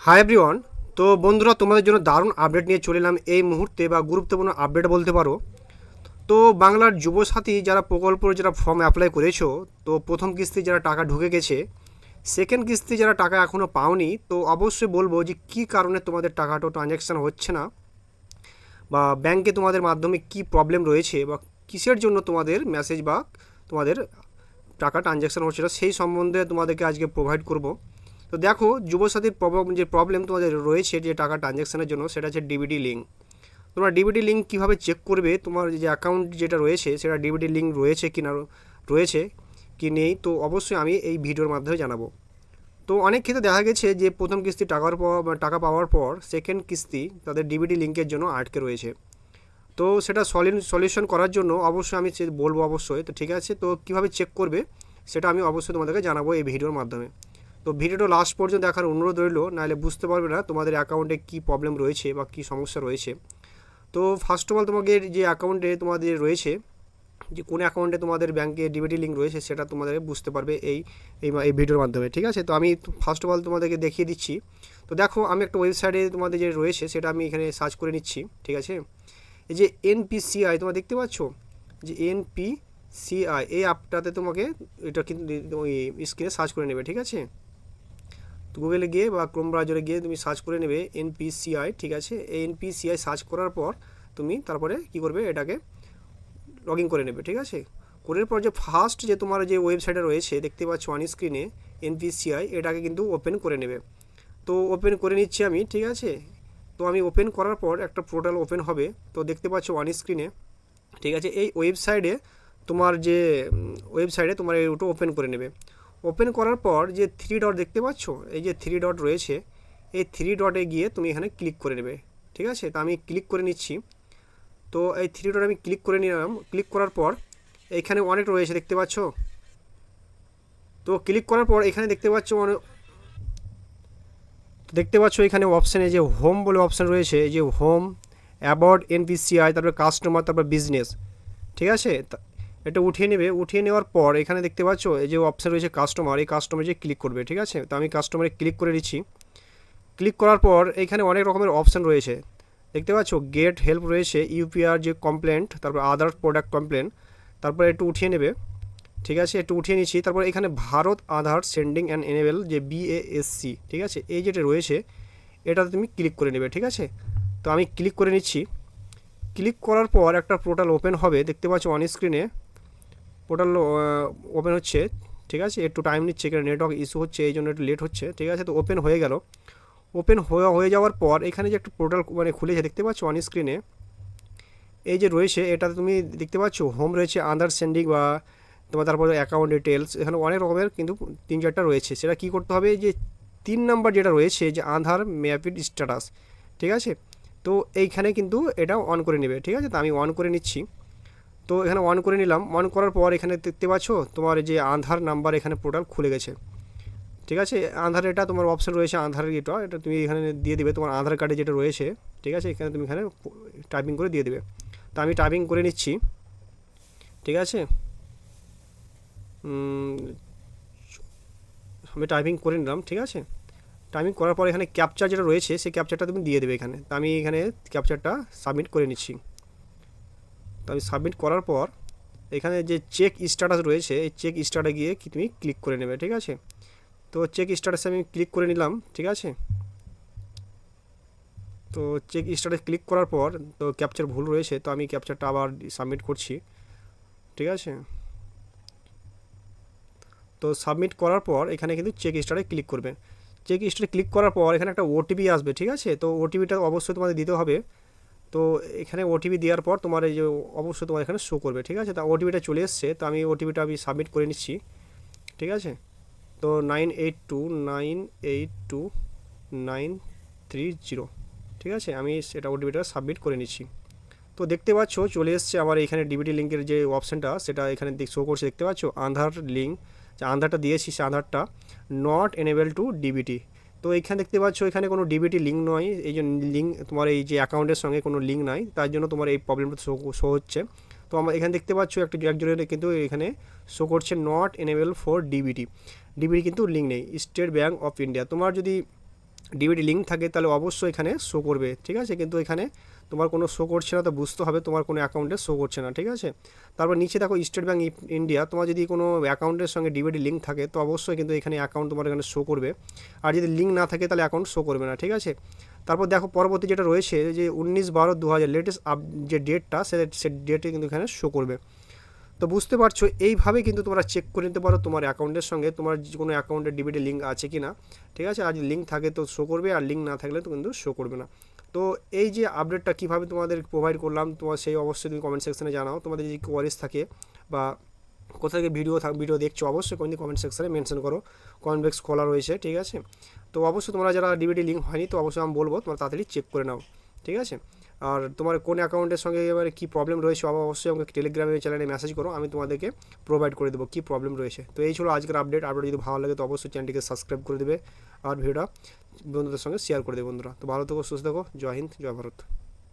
Hi everyone. তো বন্ধুরা, তোমাদের জন্য দারুণ আপডেট নিয়ে চলে এলাম এই মুহূর্তে, বা গুরুত্বপূর্ণ আপডেট বলতে পারো। তো বাংলার যুবসাথী যারা প্রকল্পের যারা ফর্ম অ্যাপ্লাই করেছো, তো প্রথম কিস্তি যারা টাকা ঢুকে গেছে, সেকেন্ড কিস্তি যারা টাকা এখনও পাওনি, তো অবশ্যই বলবো যে কী কারণে তোমাদের টাকাটা ট্রানজ্যাকশান হচ্ছে না, বা ব্যাংকে তোমাদের মাধ্যমে কি প্রবলেম রয়েছে, বা কিসের জন্য তোমাদের মেসেজ বা তোমাদের টাকা ট্রানজ্যাকশান হচ্ছে না, সেই সম্বন্ধে তোমাদেরকে আজকে প্রোভাইড করব। তো দেখো, যুবসাথীর প্রবলেম তোমাদের রয়েছে যে টাকা ট্রানজ্যাকশানের জন্য, সেটা হচ্ছে ডিবিটি লিঙ্ক। তোমরা ডিবিটি লিঙ্ক কীভাবে চেক করবে, তোমার যে অ্যাকাউন্ট যেটা রয়েছে সেটা ডিবিটি লিঙ্ক রয়েছে কি না, রয়েছে কি নেই, তো অবশ্যই আমি এই ভিডিওর মাধ্যমে জানাবো। তো অনেক ক্ষেত্রে দেখা গেছে যে প্রথম কিস্তি টাকা পাওয়ার পর সেকেন্ড কিস্তি তাদের ডিবিটি লিঙ্কের জন্য আটকে রয়েছে। তো সেটা সলিউশন করার জন্য অবশ্যই আমি বলবো অবশ্যই। তো ঠিক আছে, তো কীভাবে চেক করবে সেটা আমি অবশ্যই তোমাদেরকে জানাবো এই ভিডিওর মাধ্যমে। তো ভিডিওটা লাস্ট পর্যন্ত দেখার অনুরোধ রইল, নাহলে বুঝতে পারবে না তোমাদের অ্যাকাউন্টে কী প্রবলেম রয়েছে বা কী সমস্যা রয়েছে। তো ফার্স্ট অফ অল, তোমাদের যে অ্যাকাউন্টে তোমাদের রয়েছে, যে কোন অ্যাকাউন্টে তোমাদের ব্যাংকে ডিবিটি লিঙ্ক রয়েছে, সেটা তোমাদের বুঝতে পারবে এই এই ভিডিওর মাধ্যমে। ঠিক আছে, তো আমি ফার্স্ট অফ অল তোমাদেরকে দেখিয়ে দিচ্ছি। তো দেখো, আমি একটা ওয়েবসাইটে তোমাদের যে রয়েছে সেটা আমি এখানে সার্চ করে নিচ্ছি। ঠিক আছে, এই যে এনপিসিআই তোমরা দেখতে পাচ্ছ, যে এনপিসিআই এই অ্যাপটাতে তোমাকে এটা কিন্তু ওই স্ক্রিনে সার্চ করে নেবে। ঠিক আছে, তো গুগলে গিয়ে বা ক্রোম ব্রাউজারে গিয়ে তুমি সার্চ করে নেবে এনপিসিআই। ঠিক আছে, এই এনপিসিআই সার্চ করার পর তুমি তারপরে কি করবে, এটাকে লগ ইন করে নেবে। ঠিক আছে, করার পর যে ফার্স্ট যে তোমার যে ওয়েবসাইটে রয়েছে দেখতে পাচ্ছ অন স্ক্রিনে এনপিসিআই, এটাকে কিন্তু ওপেন করে নেবে। তো ওপেন করে নিচ্ছি আমি। ঠিক আছে, তো আমি ওপেন করার পর একটা পোর্টাল ওপেন হবে, তো দেখতে পাচ্ছ অন স্ক্রিনে। ঠিক আছে, এই ওয়েবসাইটে তোমার যে ওয়েবসাইটে তোমার ওটা ওপেন করে নেবে। ওপেন করার পর যে থ্রি ডট দেখতে পাচ্ছ, এই যে থ্রি ডট রয়েছে, এই থ্রি ডটে গিয়ে তুমি এখানে ক্লিক করে নেবে। ঠিক আছে, তো আমি ক্লিক করে নিচ্ছি। তো এই থ্রি ডট আমি ক্লিক করে নিলাম। ক্লিক করার পর এইখানে অনেক রয়েছে দেখতে পাচ্ছ। তো ক্লিক করার পর এখানে দেখতে পাচ্ছ এখানে অপশানে যে হোম বলে অপশান রয়েছে, এই যে হোম, অ্যাবাউট এনপিসিআই, তারপর কাস্টমার, তারপর বিজনেস। ঠিক আছে, এটা উঠিয়ে নেবে। উঠিয়ে নেওয়ার পর এখানে দেখতে পাচ্ছ এই যে অপশান রয়েছে কাস্টমার, এই কাস্টমারে যে ক্লিক করবে। ঠিক আছে, তো আমি কাস্টমারে ক্লিক করে দিচ্ছি। ক্লিক করার পর এখানে অনেক রকমের অপশান রয়েছে দেখতে পাচ্ছ। গেট হেল্প রয়েছে, ইউপিআর যে কমপ্লেন্ট, তারপর আদার প্রোডাক্ট কমপ্লেন, তারপর একটু উঠিয়ে নেবে। ঠিক আছে, একটু উঠিয়ে নিচ্ছি। তারপর এখানে ভারত আধার সেন্ডিং অ্যান্ড এনেবেল যে বিএএসসি, ঠিক আছে, এই যেটা রয়েছে এটাতে তুমি ক্লিক করে নেবে। ঠিক আছে, তো আমি ক্লিক করে নিচ্ছি। ক্লিক করার পর একটা পোর্টাল ওপেন হবে দেখতে পাচ্ছ অন স্ক্রিনে। পোর্টাল ওপেন হচ্ছে। ঠিক আছে, একটু টাইম নিচ্ছে, এখানে নেটওয়ার্ক ইস্যু হচ্ছে, এই জন্য একটু লেট হচ্ছে। ঠিক আছে, তো ওপেন হয়ে গেল। ওপেন হয়ে যাওয়ার পর এখানে যে একটা পোর্টাল খুলেছে দেখতে পাচ্ছ অন স্ক্রিনে, এই যে রয়েছে এটাতে তুমি দেখতে পাচ্ছ হোম রয়েছে, আদার সেন্ডিং বা তোমার, তারপরে অ্যাকাউন্ট ডিটেলস, এখানে অনেক রকমের কিন্তু 3-4টা রয়েছে। সেটা কী করতে হবে, যে 3 নাম্বার যেটা রয়েছে যে আধার ম্যাপিড স্ট্যাটাস। ঠিক আছে, তো এইখানে কিন্তু এটা অন করে নেবে। ঠিক আছে, তো আমি অন করে নিচ্ছি। তো এখানে অন করে নিলাম। অন করার পর এখানে দেখতে পাচ্ছ তোমার যে আধার নাম্বার এখানে পোর্টাল খুলে গেছে। ঠিক আছে, আধার এটা তোমার অপশান রয়েছে, আধারের এটা তুমি এখানে দিয়ে দেবে তোমার আধার কার্ডে যেটা রয়েছে। ঠিক আছে, এখানে তুমি এখানে টাইপিং করে দিয়ে দেবে। তো আমি টাইপিং করে নিচ্ছি। ঠিক আছে, আমি টাইপিং করে নিলাম। ঠিক আছে, টাইপিং করার পর এখানে ক্যাপচার যেটা রয়েছে সেই ক্যাপচারটা তুমি দিয়ে দেবে এখানে। তো আমি এখানে ক্যাপচারটা সাবমিট করে নিচ্ছি। তো আমি সাবমিট করার পর এখানে যে চেক স্ট্যাটাস রয়েছে, এই চেক স্ট্যাটাসে গিয়ে তুমি ক্লিক করে নেবে। ঠিক আছে, তো চেক স্ট্যাটাসে আমি ক্লিক করে নিলাম। ঠিক আছে, তো চেক স্ট্যাটাস ক্লিক করার পর তো ক্যাপচার ভুল রয়েছে, তো আমি ক্যাপচারটা আবার সাবমিট করছি। ঠিক আছে, তো সাবমিট করার পর এখানে কিন্তু চেক স্টারে ক্লিক করবে। চেক স্টারে ক্লিক করার পর এখানে একটা ওটিপি আসবে। ঠিক আছে, তো ওটিপিটা অবশ্যই তোমাদের দিতে হবে। তো এখানে ওটিপি দেওয়ার পর তোমার এই যে অবশ্যই তোমার এখানে শো করবে। ঠিক আছে, তো ওটিপিটা চলে এসছে, তো আমি ওটিপিটা আমি সাবমিট করে নিচ্ছি। ঠিক আছে, তো 9829829330। ঠিক আছে, আমি সেটা ওটিপিটা সাবমিট করে নিচ্ছি। তো দেখতে পাচ্ছ চলে এসছে আমার এখানে ডিবিটি লিঙ্কের যে অপশানটা, সেটা এখানে শো করছে দেখতে পাচ্ছ। আধার লিঙ্ক, যে আধারটা দিয়েছি সে আধারটা নট এনেবেল টু ডিবিটি। তো এইখানে দেখতে পাচ্ছ এখানে কোনো ডিবিটি লিঙ্ক নয়, এই যে লিঙ্ক তোমার এই যে অ্যাকাউন্টের সঙ্গে কোনো লিঙ্ক নাই, তার জন্য তোমার এই প্রবলেমটা শো হচ্ছে। তো আমরা এখানে দেখতে পাচ্ছ একজনের কিন্তু এখানে শো করছে not enable for DBT. DBT কিন্তু লিঙ্ক নেই। স্টেট ব্যাঙ্ক অফ ইন্ডিয়া, তোমার যদি ডিবিটি লিঙ্ক থাকে তাহলে অবশ্যই এখানে শো করবে, ঠিক আছে। কিন্তু এখানে তোমার কোনো শো করছে না, তো বুঝতে হবে তোমার কোনো অ্যাকাউন্টে শো করছে না, ঠিক আছে। তারপর নিচে দেখো স্টেট ব্যাঙ্ক ইন্ডিয়া, তোমার যদি কোনো অ্যাকাউন্টের সঙ্গে ডিবিটি লিঙ্ক থাকে তো অবশ্যই কিন্তু এখানে অ্যাকাউন্ট তোমার এখানে শো করবে, আর যদি লিঙ্ক না থাকে তাহলে অ্যাকাউন্ট শো করবে না, ঠিক আছে। তারপর দেখো পরবর্তী যেটা রয়েছে যে 19/12/2000 লেটেস্ট যে ডেটটা সে ডেটে কিন্তু এখানে শো করবে। তো বুঝতে পারছো এইভাবে কিন্তু তোমরা চেক করে নিতে পারো তোমার অ্যাকাউন্টের সঙ্গে তোমার যে কোনো অ্যাকাউন্টের ডিবিটি লিঙ্ক আছে কি না, ঠিক আছে। আর যদি লিঙ্ক থাকে তো শো করবে, আর লিঙ্ক না থাকলে তো কিন্তু শো করবে না। তো এই যে আপডেটটা কীভাবে তোমাদের প্রোভাইড করলাম তোমার সেই অবশ্যই তুমি কমেন্ট সেকশনে জানাও। তোমাদের যদি কোয়ারিজ থাকে বা কোথা থেকে ভিডিও দেখছো অবশ্যই কিন্তু কমেন্ট সেকশনে মেনশন করো, কমেন্ট বক্স খোলা রয়েছে, ঠিক আছে। তো অবশ্যই তোমরা যারা ডিবিটি লিঙ্ক হয়নি তো অবশ্যই আমি বলবো তোমরা তাড়াতাড়ি চেক করে নাও, ঠিক আছে। আর তোমার কোন অ্যাকাউন্টের সঙ্গে এবারে কী প্রবলেম রয়েছে অবশ্যই আমাকে টেলিগ্রামে চ্যানেলে মেসেজ করো, আমি তোমাদেরকে প্রোভাইড করে দেবো কী প্রবলেম রয়েছে। তো এই ছিল আজকের আপডেট যদি ভালো লাগে তো অবশ্যই চ্যানেলটিকে সাবস্ক্রাইব করে দেবে আর ভিডিওটা বন্ধুদের সঙ্গে শেয়ার করে দেবে বন্ধুরা। তো ভালো থেকো, সুস্থ থেকো, জয় হিন্দ, জয় ভারত।